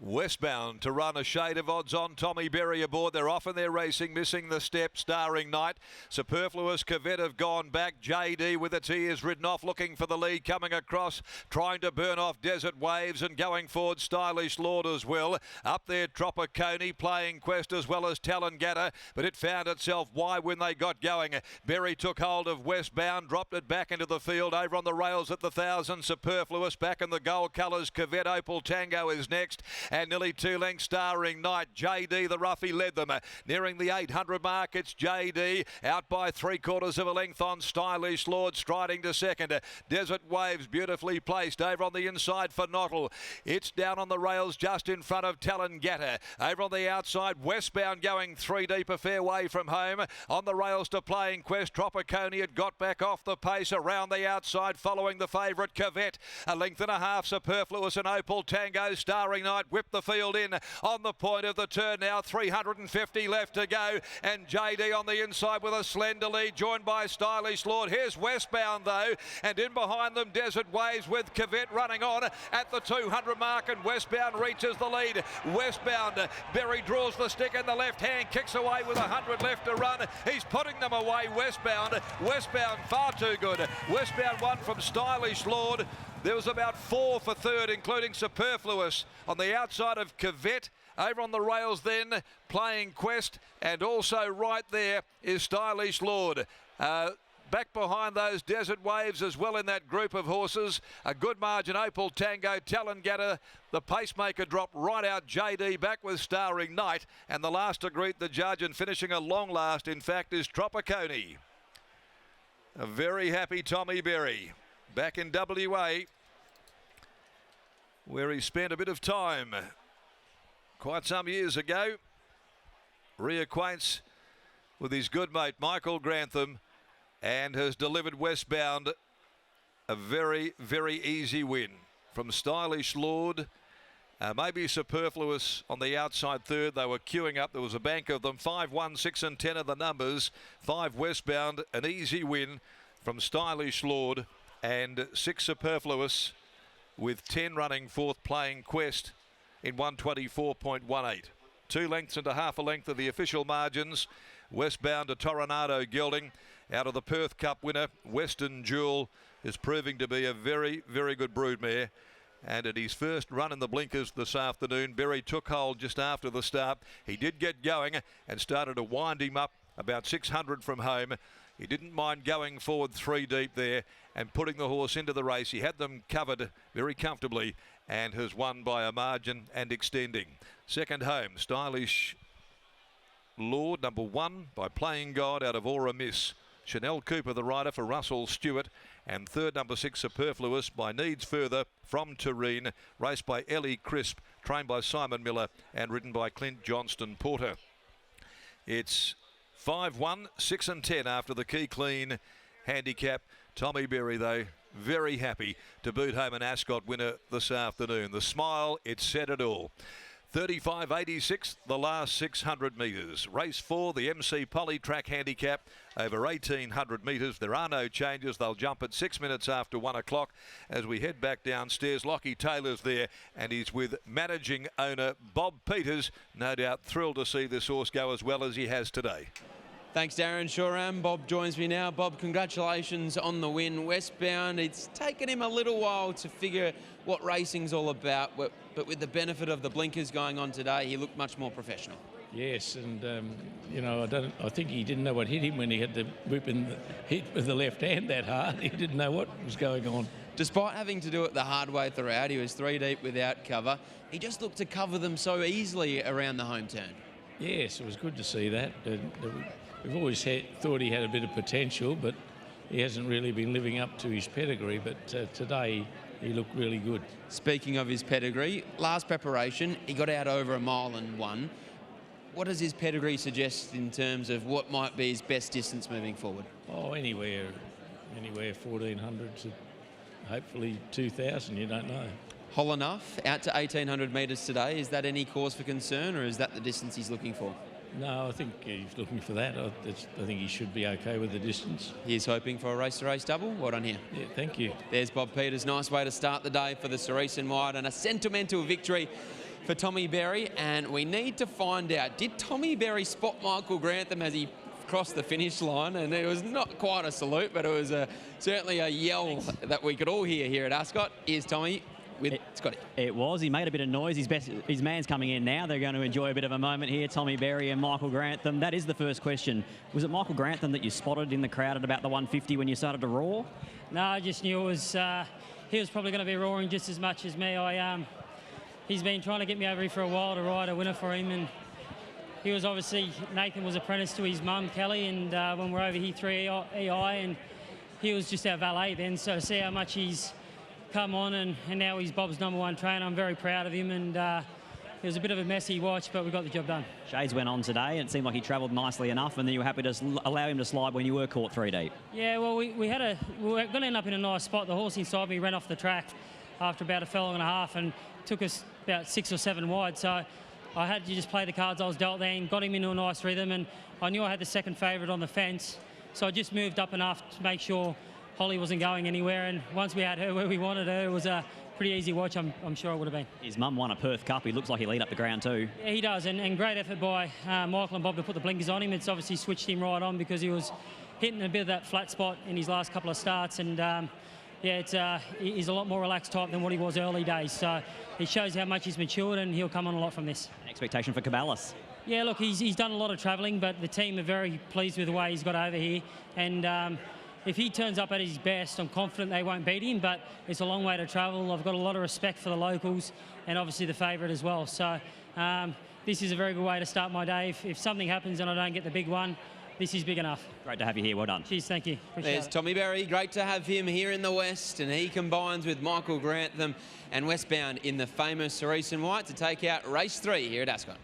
Westbound to run a shade of odds on. Tommy Berry aboard. They're off in their racing, missing the step. Starring Night. Superfluous Cavett have gone back. JD with its ears ridden off, looking for the lead, coming across, trying to burn off Desert Waves, and going forward Stylish Lord as well. Up there Tropicone, Playing Quest as well as Talongatta, but it found itself wide when they got going. Berry took hold of Westbound, dropped it back into the field. Over on the rails at the 1,000, Superfluous back in the gold colours. Cavett Opal Tango is next. And nearly 2 lengths Starring Night. JD, the roughie, led them. Nearing the 800 mark, it's JD. Out by 3/4 of a length on Stylish Lord, striding to second. Desert Waves, beautifully placed. Over on the inside for Nottle. It's down on the rails just in front of Talongatta. Over on the outside, Westbound going 3 deep, a fair way from home. On the rails to Playing Quest. Tropicone had got back off the pace. Around the outside, following the favourite Cavett. 1.5 lengths, Superfluous and Opal Tango. Starring Night whipped the field in on the point of the turn now. 350 left to go, and JD on the inside with a slender lead, joined by Stylish Lord. Here's Westbound though, and in behind them Desert Waves with Cavett running on at the 200 mark, and Westbound reaches the lead. Westbound, Berry draws the stick in the left hand, kicks away with 100 left to run. He's putting them away, Westbound far too good. Westbound won from Stylish Lord. There was about 4 for third, including Superfluous on the outside of Cavett. Over on the rails then, Playing Quest, and also right there is Stylish Lord. Back behind those Desert Waves as well in that group of horses. A good margin, Opal Tango, Talongatta. The pacemaker dropped right out. JD back with Starring Night. And the last to greet the judge and finishing a long last, in fact, is Tropicone. A very happy Tommy Berry. Back in WA, where he spent a bit of time quite some years ago. Reacquaints with his good mate Michael Grantham, and has delivered Westbound a very, very easy win from Stylish Lord. Maybe Superfluous on the outside third. They were queuing up. There was a bank of them. 5, 1, 6 and 10 are the numbers. 5 Westbound, an easy win from Stylish Lord, and 6 Superfluous, with 10 running fourth, Playing Quest in 124.18. 2 lengths and 1/2 length of the official margins. Westbound to Toronado gelding out of the Perth Cup winner. Western Jewel is proving to be a very, very good broodmare. And at his first run in the blinkers this afternoon, Berry took hold just after the start. He did get going and started to wind him up about 600 from home. He didn't mind going forward 3 deep there and putting the horse into the race. He had them covered very comfortably and has won by a margin and extending. Second home, Stylish Lord, number 1 by Playing God out of Aura Miss. Chanel Cooper, the rider, for Russell Stewart. And third, number 6, Superfluous by Needs Further from Tureen. Raced by Ellie Crisp, trained by Simon Miller and ridden by Clint Johnston Porter. It's 5, 1, 6 and 10 after the Key Clean handicap. Tommy Berry, though, very happy to boot home an Ascot winner this afternoon. The smile, it said it all. 35.86, the last 600 metres. Race 4, the MC Polytrack handicap, over 1,800 metres. There are no changes. They'll jump at 6 minutes after 1 o'clock as we head back downstairs. Lockie Taylor's there, and he's with managing owner Bob Peters. No doubt thrilled to see this horse go as well as he has today. Thanks, Darren. Sure am. Bob joins me now. Bob, congratulations on the win. Westbound, it's taken him a little while to figure what racing's all about, but with the benefit of the blinkers going on today, he looked much more professional. Yes, and you know, I think he didn't know what hit him when he had to whip in the hit with the left hand that hard. He didn't know what was going on. Despite having to do it the hard way throughout, he was 3 deep without cover. He just looked to cover them so easily around the home turn. Yes, it was good to see that. We've always thought he had a bit of potential, but he hasn't really been living up to his pedigree. But today he looked really good. Speaking of his pedigree, last preparation, he got out over 1 mile and 1. What does his pedigree suggest in terms of what might be his best distance moving forward? Oh, anywhere 1,400 to hopefully 2,000, you don't know. Hol enough, out to 1,800 metres today. Is that any cause for concern, or is that the distance he's looking for? No, I think he's looking for that. I think he should be okay with the distance. He's hoping for a race-to-race double. Well done here. Yeah, thank you. There's Bob Peters. Nice way to start the day for the Cerise and Wide, and a sentimental victory for Tommy Berry, and we need to find out, did Tommy Berry spot Michael Grantham as he crossed the finish line? And it was not quite a salute, but it was certainly a yell that we could all hear here at Ascot. Here's Tommy with Scotty. It was. He made a bit of noise. His man's coming in now. They're going to enjoy a bit of a moment here. Tommy Berry and Michael Grantham. That is the first question. Was it Michael Grantham that you spotted in the crowd at about the 150 when you started to roar? No, I just knew it was. He was probably going to be roaring just as much as me. He's been trying to get me over here for a while to ride a winner for him, and he was obviously, Nathan was apprenticed to his mum, Kelly, and when we're over here through EI, and he was just our valet then, so to see how much he's come on, and now he's Bob's #1 trainer. I'm very proud of him, and it was a bit of a messy watch, but we got the job done. Shades went on today, and it seemed like he travelled nicely enough, and then you were happy to allow him to slide when you were caught 3 deep. Yeah, well, we were going to end up in a nice spot. The horse inside me ran off the track after about a furlong and a half, and took us about 6 or 7 wide, so I had to just play the cards I was dealt there and got him into a nice rhythm, and I knew I had the second favourite on the fence, so I just moved up enough to make sure Holly wasn't going anywhere, and once we had her where we wanted her, it was a pretty easy watch, I'm sure it would have been. His mum won a Perth Cup. He looks like he lead up the ground too. Yeah, he does, and great effort by Michael and Bob to put the blinkers on him. It's obviously switched him right on because he was hitting a bit of that flat spot in his last couple of starts, and yeah, he's a lot more relaxed type than what he was early days, so it shows how much he's matured, and he'll come on a lot from this. An expectation for Caballas? Yeah, look, he's done a lot of travelling, but the team are very pleased with the way he's got over here, and if he turns up at his best, I'm confident they won't beat him, but it's a long way to travel. I've got a lot of respect for the locals and obviously the favourite as well, so this is a very good way to start my day. If something happens and I don't get the big one, this is big enough. Great to have you here. Well done. Cheers, thank you. There's Tommy Berry. Great to have him here in the West, and he combines with Michael Grantham and Westbound in the famous Cerise and White to take out race 3 here at Ascot.